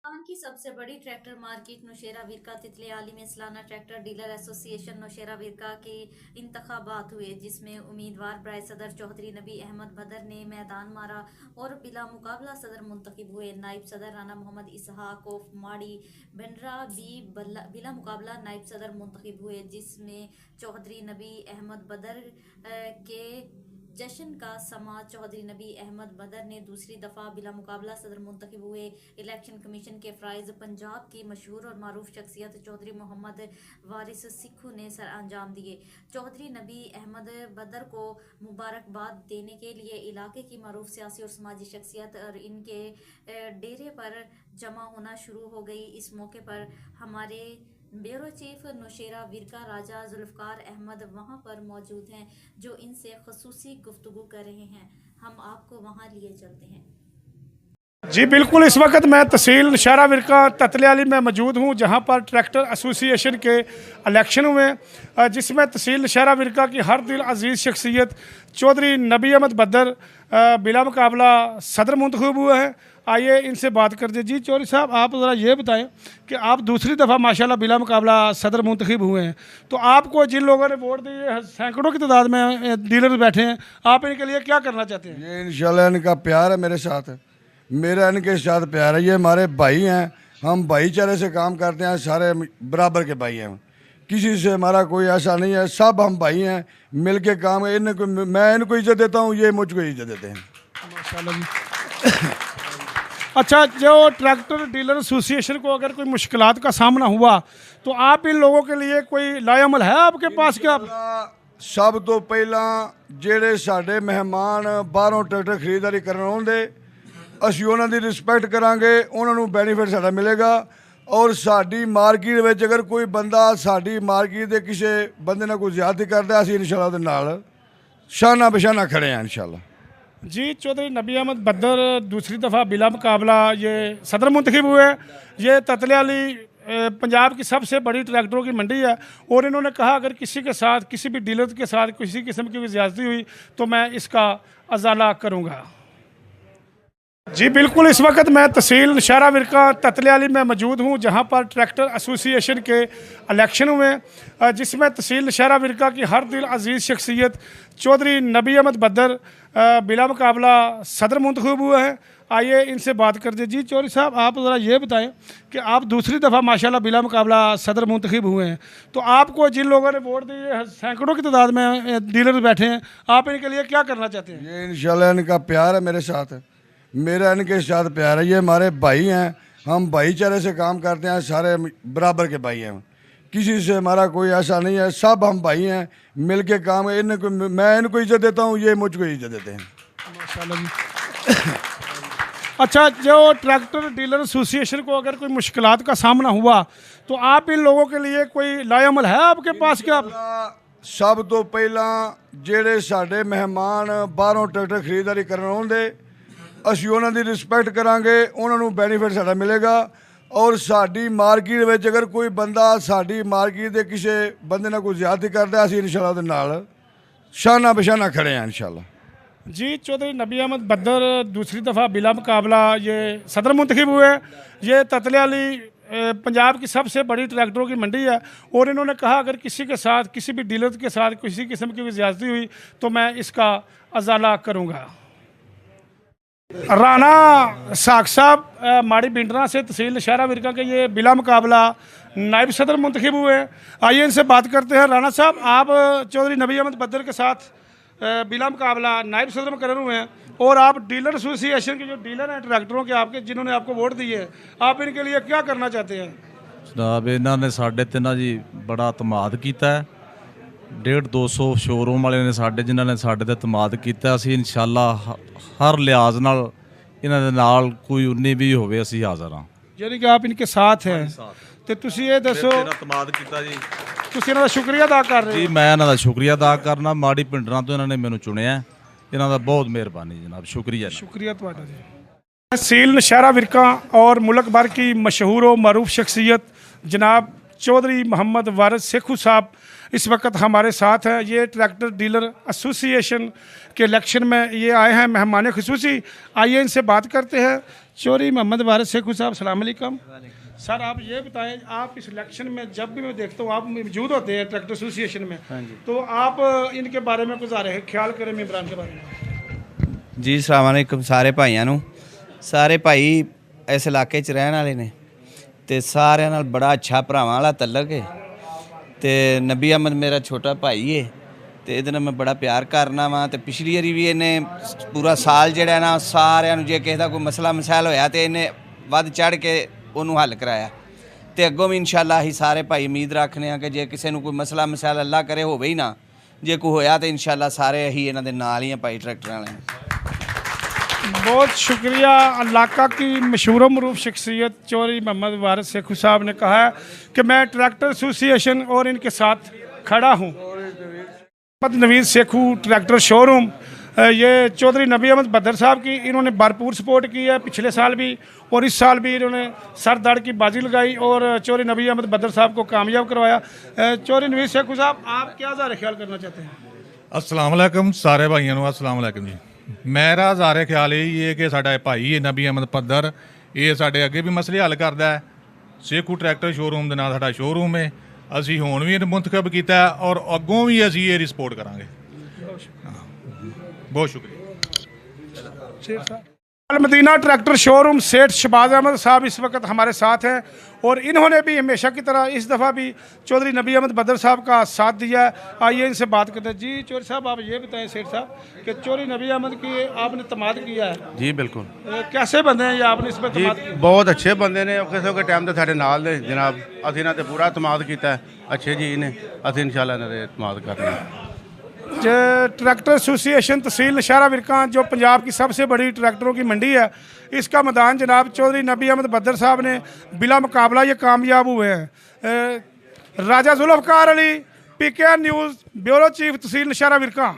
पाकिस्तान की सबसे बड़ी ट्रैक्टर मार्केट नौशेरा विरका तितली आली में सालाना ट्रैक्टर डीलर एसोसिएशन नौशेरा विरका के इंतखाबात हुए, जिसमें उम्मीदवार बराए सदर चौधरी नबी अहमद बदर ने मैदान मारा और बिला मुकाबला सदर मुंतखब हुए। नायब सदर राना मोहम्मद इसहाक ऑफ माड़ी बंडरा भी बिला मुकाबला नायब सदर मुंतखब हुए, जिसमें चौधरी नबी अहमद बदर के जश्न का समा चौधरी नबी अहमद बदर ने दूसरी दफ़ा बिला मुकाबला सदर मुंतखब हुए। इलेक्शन कमीशन के फ़राइज़ पंजाब की मशहूर और मारूफ शख्सियत चौधरी मोहम्मद वारिस सिक्खू ने सर अंजाम दिए। चौधरी नबी अहमद बदर को मुबारकबाद देने के लिए इलाके की मारूफ सियासी और समाजी शख्सियत और इनके डेरे पर जमा होना शुरू हो गई। इस मौके पर हमारे ब्यूरो चीफ नौशेरा विरका राजा जुल्फ़कार अहमद वहां पर मौजूद हैं, जो इनसे खसूसी गुफ्तगू कर रहे हैं। हम आपको वहां लिए चलते हैं। जी बिल्कुल, इस वक्त मैं तहसील नौशेरा विरका ततलियाली में मौजूद हूँ, जहाँ पर ट्रैक्टर एसोसिएशन के इलेक्शन हुए, जिसमें तहसील नौशेरा विरका की हर दिल अजीज़ शख्सियत चौधरी नबी अहमद बदर बिला मुकाबला सदर मुंतखब हुए हैं। आइए इनसे बात करते। जी चौधरी साहब, आप ज़रा ये बताएं कि आप दूसरी दफ़ा माशाल्लाह बिला मुकाबला सदर मुंतखब हुए हैं, तो आपको जिन लोगों ने वोट दिए सैकड़ों की तादाद में डीलर बैठे हैं, आप इनके लिए क्या करना चाहते हैं? ये इंशाल्लाह इनका प्यार है मेरे साथ, मेरा इनके साथ प्यार है। ये हमारे भाई हैं, हम भाईचारे से काम करते हैं, सारे बराबर के भाई हैं, किसी से हमारा कोई ऐसा नहीं है, सब हम भाई हैं, मिल के काम। इनको मैं इनको इज्जत देता हूँ, ये मुझको इज्जत देते हैं। माशाल्लाह जी। अच्छा, जो ट्रैक्टर डीलर एसोसिएशन को अगर कोई मुश्किलात का सामना हुआ तो आप इन लोगों के लिए कोई लाएअमल है आपके पास? क्या सब तो पहला जेड़े साडे मेहमान बाहरों ट्रैक्टर खरीदारी करन आउंदे, ਅਸੀਂ ਉਹਨਾਂ ਦੀ ਰਿਸਪੈਕਟ ਕਰਾਂਗੇ, ਉਹਨਾਂ ਨੂੰ ਬੈਨੀਫਿਟ ਸਾਡਾ ਮਿਲੇਗਾ। ਔਰ ਸਾਡੀ ਮਾਰਕੀਟ ਵਿੱਚ ਅਗਰ ਕੋਈ ਬੰਦਾ ਸਾਡੀ ਮਾਰਕੀਟ ਦੇ ਕਿਸੇ ਬੰਦੇ ਨਾਲ ਕੋਈ ਜ਼ਿਆਦਤੀ ਕਰਦਾ, ਅਸੀਂ ਇਨਸ਼ਾਅੱਲਾ ਉਹਦੇ ਨਾਲ ਸ਼ਾਨਾ ਬਸ਼ਾਨਾ खड़े हैं इंशाल्लाह। जी चौधरी नबी अहमद बदर दूसरी दफ़ा बिला मुकाबला ये सदर मुंतखब हुए। ये ततलियाली पंजाब की सबसे बड़ी ट्रैक्टरों की मंडी है, और इन्होंने कहा अगर किसी के साथ, किसी भी डीलर के साथ किसी किस्म की भी ज़्यादती हुई तो मैं इसका अजाला करूँगा। जी बिल्कुल, इस वक्त मैं तहसील नौशेरा विरका ततलियाली में मौजूद हूँ, जहाँ पर ट्रैक्टर एसोसिएशन के इलेक्शन हुए, जिसमें तहसील नौशेरा विरका की हर दिल अजीज़ शख्सियत चौधरी नबी अहमद बदर बिला मुकाबला सदर मुंतखब हुए हैं। आइए इनसे बात करते। जी चौधरी साहब, आप ज़रा ये बताएं कि आप दूसरी दफ़ा माशाल्लाह बिला मुकाबला सदर मुंतखब हुए हैं, तो आपको जिन लोगों ने वोट दिए सैकड़ों की तादाद में डीलर बैठे हैं, आप इनके लिए क्या करना चाहते हैं? ये इंशाल्लाह इनका प्यार है मेरे साथ, मेरा इनके साथ प्यार है। ये हमारे भाई हैं, हम भाईचारे से काम करते हैं, सारे बराबर के भाई हैं, किसी से हमारा कोई ऐसा नहीं है, सब हम भाई हैं, मिल के काम। इनको मैं इनको इज्जत देता हूँ, ये मुझको इज्जत देते हैं। माशाल्लाह जी। अच्छा, जो ट्रैक्टर डीलर एसोसिएशन को अगर कोई मुश्किलात का सामना हुआ तो आप इन लोगों के लिए कोई लाएअमल है आपके पास? क्या सब तो पहला जेड़े साडे मेहमान बाहरों ट्रैक्टर खरीदारी करन आउंदे, ਅਸੀਂ ਉਹਨਾਂ ਦੀ ਰਿਸਪੈਕਟ ਕਰਾਂਗੇ, ਉਹਨਾਂ ਨੂੰ ਬੈਨੀਫਿਟ ਸਾਡਾ ਮਿਲੇਗਾ। ਔਰ ਸਾਡੀ ਮਾਰਕੀਟ ਵਿੱਚ ਅਗਰ ਕੋਈ ਬੰਦਾ ਸਾਡੀ ਮਾਰਕੀਟ ਦੇ ਕਿਸੇ ਬੰਦੇ ਨਾਲ ਕੋਈ ਜ਼ਿਆਦਤੀ ਕਰਦਾ, ਅਸੀਂ ਇਨਸ਼ਾਅੱਲਾ ਉਹਦੇ ਨਾਲ ਸ਼ਾਨਾ ਬਸ਼ਾਨਾ खड़े हैं इंशाल्लाह। जी चौधरी नबी अहमद बदर दूसरी दफ़ा बिला मुकाबला ये सदर मुंतखब हुए। ये ततलियाली पंजाब की सबसे बड़ी ट्रैक्टरों की मंडी है, और इन्होंने कहा अगर किसी के साथ, किसी भी डीलर के साथ किसी किस्म की भी ज़्यादती हुई तो मैं इसका अजाला करूँगा। राना साक साहब माड़ी बिंडरा से तहसील नौशेरा विरका के ये बिला मुकाबला नायब सदर मुंतखब हुए हैं। आइए इनसे बात करते हैं। राना साहब, आप चौधरी नबी अहमद बदर के साथ बिला मुकाबला नायब सदर मुकर्रर हुए हैं, और आप डीलर एसोसिएशन के जो डीलर हैं ट्रैक्टरों के, आपके जिन्होंने आपको वोट दिए हैं, आप इनके लिए क्या करना चाहते हैं? जनाब, इन्होंने साढ़े तिना जी बड़ा तमाद किया है। 150-200 शोरूम वाले ने साढ़े जिन्होंने साढ़े ते तमाद किया। असी इंशाल्लाह हर लिहाज नाल इन्हां दे नाल कोई उन्नी भी होवे असी हाज़र हाँ। यानी कि आप इनके साथ हैं, तो तुसी ये दसो तमाद किया जी, तुसी इन्हां दा शुक्रिया अदा कर रहे जी। हो? मैं इन्हां दा शुक्रिया अदा करना, माड़ी पिंडरां तो इन्होंने मैनू चुनिया, इन्हां दा बहुत मेहरबानी जनाब, शुक्रिया। शुक्रिया तुहाडा जी। तहसील नौशेरा विरका और मुल्क भर की मशहूर और मरूफ शख्सियत जनाब चौधरी मोहम्मद वारिस सिक्खू साहब इस वक्त हमारे साथ हैं। ये ट्रैक्टर डीलर एसोसिएशन के इलेक्शन में ये आए हैं मेहमान खुसूसी। आइए इनसे बात करते हैं। चौधरी मोहम्मद वारिस शेखू साहब, सलाम अलैकुम। सर आप ये बताएं, आप इस इलेक्शन में जब भी मैं देखता हूँ आप मौजूद होते हैं ट्रैक्टर एसोसिएशन में, तो आप इनके बारे में कुछ ख्याल करें मेम्बरान के बारे में। जी अस्सलाम वालेकुम सारे भाइयों ਨੂੰ। ਸਾਰੇ ਭਾਈ ਇਸ ਇਲਾਕੇ 'ਚ ਰਹਿਣ ਵਾਲੇ ਨੇ ਤੇ ਸਾਰਿਆਂ ਨਾਲ ਬੜਾ ਅੱਛਾ ਭਰਾਵਾਂ ਵਾਲਾ ਤਲਕ ਹੈ ਤੇ ਨਬੀ ਅਹਿਮਦ ਮੇਰਾ ਛੋਟਾ ਭਾਈ ਹੈ ਤੇ ਇਹਦੇ ਨਾਲ ਮੈਂ ਬੜਾ ਪਿਆਰ ਕਰਨਾ ਵਾਂ ਤੇ ਪਿਛਲੀ ਵਾਰੀ ਵੀ ਇਹਨੇ ਪੂਰਾ ਸਾਲ ਜਿਹੜਾ ਨਾ ਸਾਰਿਆਂ ਨੂੰ ਜੇ ਕਿਸੇ ਦਾ ਕੋਈ ਮਸਲਾ ਮਸਾਇਲ ਹੋਇਆ ਤੇ ਇਹਨੇ ਵੱਧ ਚੜ ਕੇ ਉਹਨੂੰ ਹੱਲ ਕਰਾਇਆ ਤੇ ਅੱਗੋਂ ਵੀ ਇਨਸ਼ਾਅੱਲਾ ਅਸੀਂ ਸਾਰੇ ਭਾਈ ਉਮੀਦ ਰੱਖਦੇ ਹਾਂ ਕਿ ਜੇ ਕਿਸੇ ਨੂੰ ਕੋਈ ਮਸਲਾ ਮਸਾਇਲ ਅੱਲਾ ਕਰੇ ਹੋਵੇ ਹੀ ਨਾ, ਜੇ ਕੋਈ ਹੋਇਆ ਤੇ ਇਨਸ਼ਾਅੱਲਾ ਸਾਰੇ ਅਸੀਂ ਇਹਨਾਂ ਦੇ ਨਾਲ ਹੀ ਆ ਭਾਈ ਟਰੈਕਟਰਾਂ ਵਾਲੇ। बहुत शुक्रिया। इलाका की मशहूर मरूफ शख्सियत चौधरी मोहम्मद वारिस शेखू साहब ने कहा है कि मैं ट्रैक्टर एसोसिएशन और इनके साथ खड़ा हूँ। मोहम्मद नवीद शेखू ट्रैक्टर शोरूम, ये चौधरी नबी अहमद बदर साहब की इन्होंने भरपूर सपोर्ट की है, पिछले साल भी और इस साल भी इन्होंने सर दड़ की बाजी लगाई और चौधरी नबी अहमद बदर साहब को कामयाब करवाया। चौधरी नवीद शेखू साहब, आप क्या ज़्यादा ख्याल करना चाहते हैं? अस्सलाम वालेकुम सारे भाइयों ਨੂੰ अस्सलाम वालेकुम जी। ਮੇਰਾ ਜ਼ਾਰੇ ਖਿਆਲ ਇਹ ਹੈ ਕਿ ਸਾਡਾ ਭਾਈ ਹੈ ਨਬੀ ਅਹਿਮਦ ਪੱਦਰ, ਇਹ ਸਾਡੇ ਅੱਗੇ ਵੀ ਮਸਲੇ ਹੱਲ ਕਰਦਾ ਹੈ। ਸ਼ੇਖੂ ਟਰੈਕਟਰ ਸ਼ੋਰੂਮ ਦੇ ਨਾਲ ਸਾਡਾ ਸ਼ੋਰੂਮ ਹੈ, ਅਸੀਂ ਹੁਣ ਵੀ ਇਹਨੂੰ ਮੁੰਤਖਬ ਕੀਤਾ ਔਰ ਅੱਗੋਂ ਵੀ ਅਸੀਂ ਇਹਦੀ ਸਪੋਰਟ ਕਰਾਂਗੇ। ਬਹੁਤ ਸ਼ੁਕਰੀਆ। अलमदीना ट्रैक्टर शोरूम सेठ शहबाज अहमद साहब इस वक्त हमारे साथ हैं और इन्होंने भी हमेशा की तरह इस दफ़ा भी चौधरी नबी अहमद बदर साहब का साथ दिया है। आइए इनसे बात करते हैं। जी चौधरी साहब, आप ये बताएं सेठ साहब कि चौधरी नबी अहमद की आपने तमाद किया है। जी बिल्कुल कैसे बंदे हैं ये आपने इस पर जी, तमाद किया? बहुत अच्छे बंदे ने ਕਿਸੇ के टाइम ਤੇ ਸਾਡੇ ਨਾਲ ਨੇ ਜਨਾਬ, ਅਸੀਂ ਇਹਨਾਂ ਤੇ ਪੂਰਾ ਤਮਾਦ ਕੀਤਾ ਹੈ। ਅੱਛੇ ਜੀ ਨੇ, ਅਸੀਂ ਇਨਸ਼ਾਅੱਲਾ ਇਹਨਾਂ ਦੇ ਤਮਾਦ ਕਰਨਾ ਹੈ। ट्रैक्टर एसोसिएशन तहसील नौशहरा विरका जो पंजाब की सबसे बड़ी ट्रैक्टरों की मंडी है, इसका मैदान जनाब चौधरी नबी अहमद बदर साहब ने बिला मुकाबला ये कामयाब हुए हैं। Raja Zulfikar Ali, PKN news, bureau chief तहसील नौशहरा विरका।